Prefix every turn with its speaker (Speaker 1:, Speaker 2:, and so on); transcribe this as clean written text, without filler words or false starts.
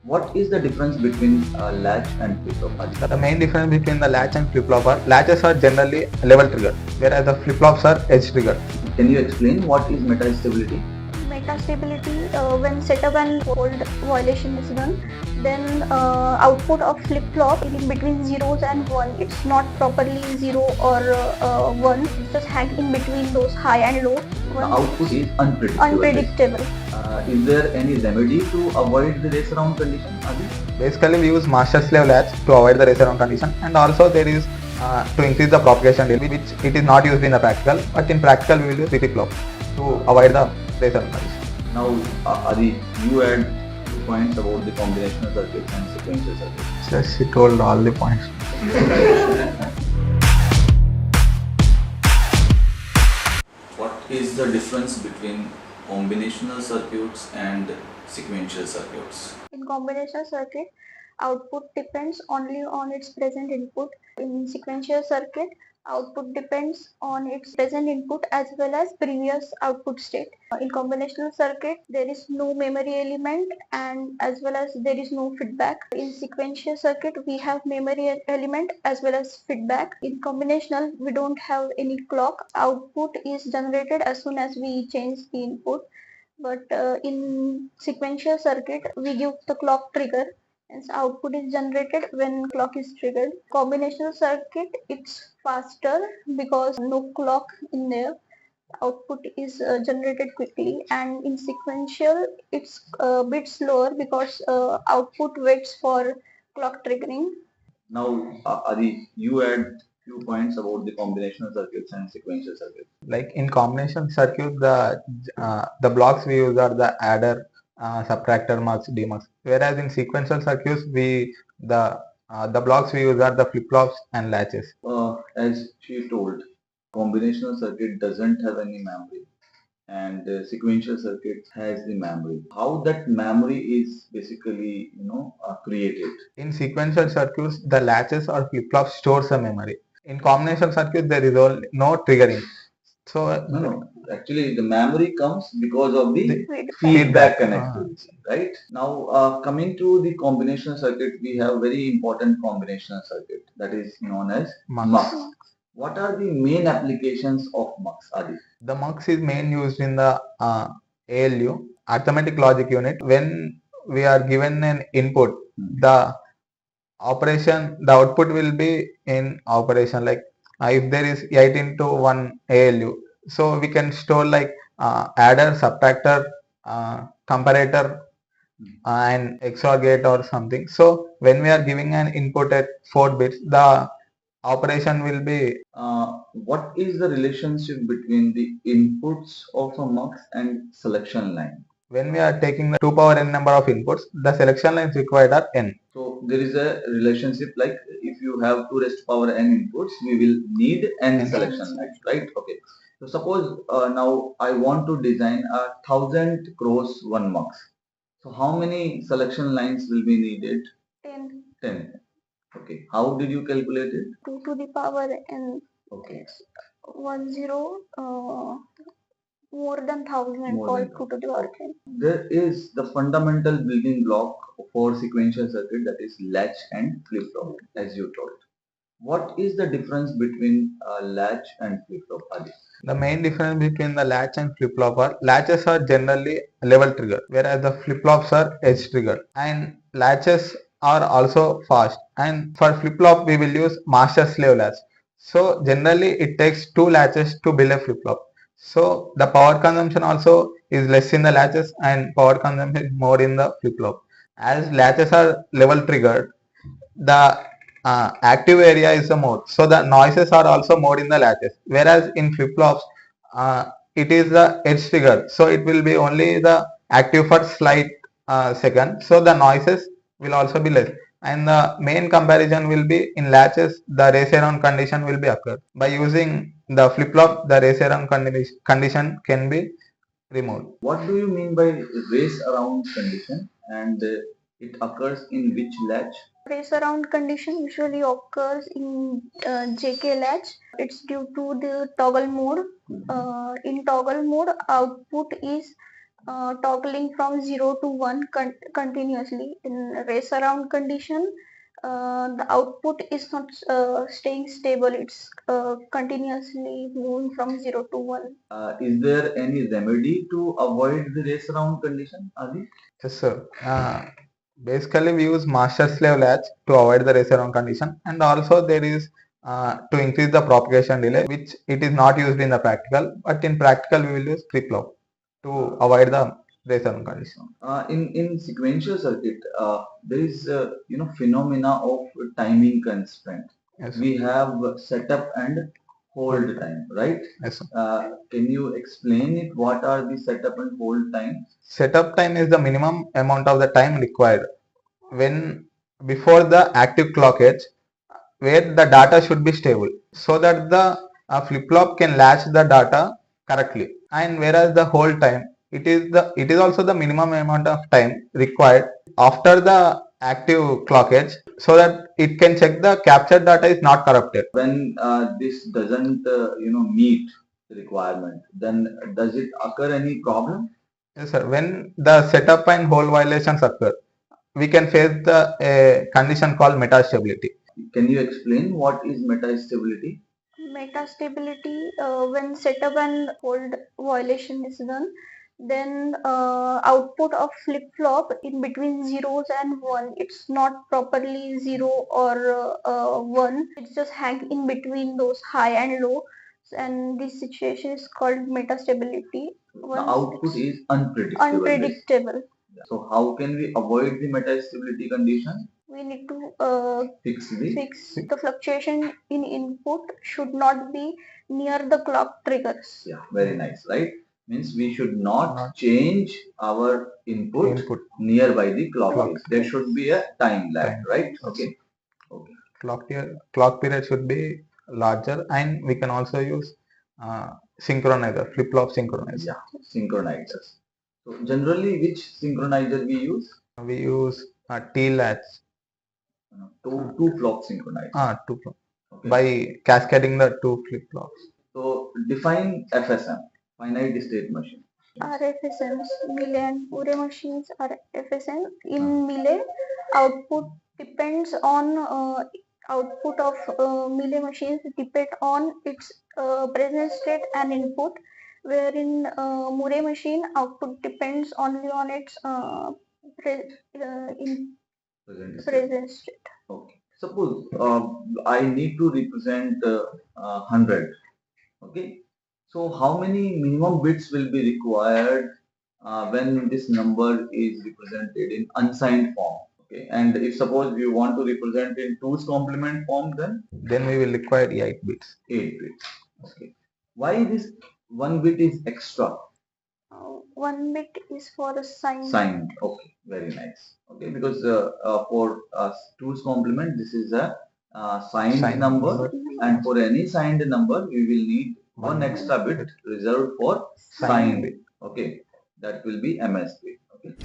Speaker 1: What is the difference between latch and flip-flop?
Speaker 2: The main difference between the latch and flip-flop are latches are generally level triggered, whereas the flip-flops are edge triggered.
Speaker 1: Can you explain what is metastability?
Speaker 3: Metastability, when setup and hold violation is done, then output of flip-flop in between zeros and 1, it's not properly 0 or 1, it's just hang in between those high and low.
Speaker 1: The output is unpredictable.
Speaker 3: Unpredictable.
Speaker 1: Is there any remedy to avoid the race around condition? Adi?
Speaker 2: Basically, we use master slave latch to avoid the race around condition, and also there is to increase the propagation delay, which it is not used in the practical, but in practical we will use flip-flop to avoid the race around condition.
Speaker 1: Now, Adi, you had 2 points about the combinational circuits and sequential circuits.
Speaker 2: Just she told all the points.
Speaker 1: What is the difference between combinational circuits and sequential circuits?
Speaker 3: In combinational circuit, output depends only on its present input. In sequential circuit, output depends on its present input as well as previous output state. In combinational circuit, there is no memory element and as well as there is no feedback. In sequential circuit, we have memory element as well as feedback. In combinational, we don't have any clock. Output is generated as soon as we change the input, but in sequential circuit we give the clock trigger, hence output is generated when clock is triggered. Combinational circuit, it's faster because no clock in there, output is generated quickly, and in sequential it's a bit slower because output waits for clock triggering.
Speaker 1: Now, Adi, you had few points about the combinational circuits and sequential circuits.
Speaker 2: Like in combination circuit, the blocks we use are the adder, subtractor, mux, demux. Whereas in sequential circuits, the blocks we use are the flip-flops and latches.
Speaker 1: As she told, combinational circuit doesn't have any memory, and sequential circuit has the memory. How that memory is basically, created?
Speaker 2: In sequential circuits, the latches or flip-flops store some memory. In combination circuit, there is no triggering. So
Speaker 1: No. Actually, the memory comes because of the
Speaker 3: Feedback.
Speaker 1: feedback connectivity, right? Now, coming to the combinational circuit, we have very important combinational circuit that is known as
Speaker 2: Mux.
Speaker 1: MUX. What are the main applications of MUX, Adi?
Speaker 2: The mux is main used in the ALU, arithmetic logic unit. When we are given an input, the output will be in operation. Like if there is 8 into 1 ALU, so we can store like adder, subtractor, comparator, and XOR gate or something. So when we are giving an input at 4 bits, the operation will be.
Speaker 1: What is the relationship between the inputs of a MUX and selection line?
Speaker 2: When we are taking the 2 power n number of inputs, the selection lines required are n.
Speaker 1: So there is a relationship like if you have 2 raised to power n inputs, we will need n selection lines, right? Okay. So suppose now I want to design a 1000 x 1 MUX. So how many selection lines will be needed?
Speaker 3: 10.
Speaker 1: 10. Okay. How did you calculate it?
Speaker 3: 2 to the power n.
Speaker 1: Okay.
Speaker 3: 1 0 more than 1000
Speaker 1: More
Speaker 3: called
Speaker 1: than
Speaker 3: 2 to the power 10.
Speaker 1: There is the fundamental building block for sequential circuit, that is latch and flip-flop, as you told. What is the difference between latch and flip-flop, Adi?
Speaker 2: The main difference between the latch and flip-flop are latches are generally level trigger, whereas the flip-flops are edge trigger. And latches are also fast. And for flip-flop, we will use master slave latch. So generally, it takes 2 latches to build a flip-flop. So the power consumption also is less in the latches and power consumption is more in the flip-flop. As latches are level triggered, the active area is the more, so the noises are also more in the latches, whereas in flip-flops it is the edge trigger, so it will be only the active for slight second, so the noises will also be less, and the main comparison will be in latches the race around condition will be occurred. By using the flip-flop, the race around condition can be removed.
Speaker 1: What do you mean by race around condition, and it occurs in which latch?
Speaker 3: Race around condition usually occurs in JK latch. It's due to the toggle mode. In toggle mode, output is toggling from 0 to 1 continuously. In race around condition, the output is not staying stable, it's continuously moving from 0 to 1.
Speaker 1: Is there any remedy to avoid the race around condition, Adi?
Speaker 2: Yes, sir. Basically, we use master slave latch to avoid the race around condition, and also there is to increase the propagation delay, which it is not used in the practical, but in practical we will use flip flop to avoid the race around condition.
Speaker 1: In sequential circuit, there is phenomena of timing constraint.
Speaker 2: Yes, sir.
Speaker 1: We have setup and hold time, right?
Speaker 2: Yes, sir.
Speaker 1: Can you explain it? What are the setup and hold time?
Speaker 2: Setup time is the minimum amount of the time required when before the active clock edge, where the data should be stable, so that the flip-flop can latch the data correctly. And whereas the hold time, it is also the minimum amount of time required after the active clock edge, so that it can check the captured data is not corrupted.
Speaker 1: When this doesn't meet the requirement, then does it occur any problem?
Speaker 2: Yes, sir. When the setup and hold violations occur, we can face the condition called metastability.
Speaker 1: Can you explain what is metastability?
Speaker 3: Metastability, when setup and hold violation is done, then output of flip flop in between zeros and one, it's not properly zero or one, it's just hang in between those high and low, and this situation is called metastability.
Speaker 1: The output is unpredictable.
Speaker 3: Unpredictable.
Speaker 1: So how can we avoid the metastability condition?
Speaker 3: We need to
Speaker 1: Fix
Speaker 3: the fluctuation in input should not be near the clock triggers.
Speaker 1: Yeah, very nice, right? Means we should not change our input nearby the clock phase. There should be a time lag, right? Okay.
Speaker 2: Clock period should be larger, and we can also use synchronizer, flip-flop synchronizer.
Speaker 1: Yeah, synchronizers. So generally, which synchronizer we use?
Speaker 2: We use T-latch.
Speaker 1: Two flop synchronizer.
Speaker 2: Two flop. Okay. By cascading the two flip-flops.
Speaker 1: So define FSM, finite state machine.
Speaker 3: RFSMs, Mealy and Urey machines are FSM. In Mealy, output depends on output of Mealy machines depend on its present state and input, wherein Murray machine output depends only on its present state.
Speaker 1: Okay. Suppose I need to represent 100. Okay. So how many minimum bits will be required when this number is represented in unsigned form? Okay. And if suppose you want to represent in 2's complement form, then
Speaker 2: we will require 8 bits.
Speaker 1: 8 bits. Okay. Why this 1 bit is extra?
Speaker 3: 1 bit is for a sign.
Speaker 1: Sign. Okay. Very nice. Okay. Because for 2's complement, this is a signed number, and for any signed number, we will need one extra bit reserved for signed. Okay. That will be MS bit. Okay.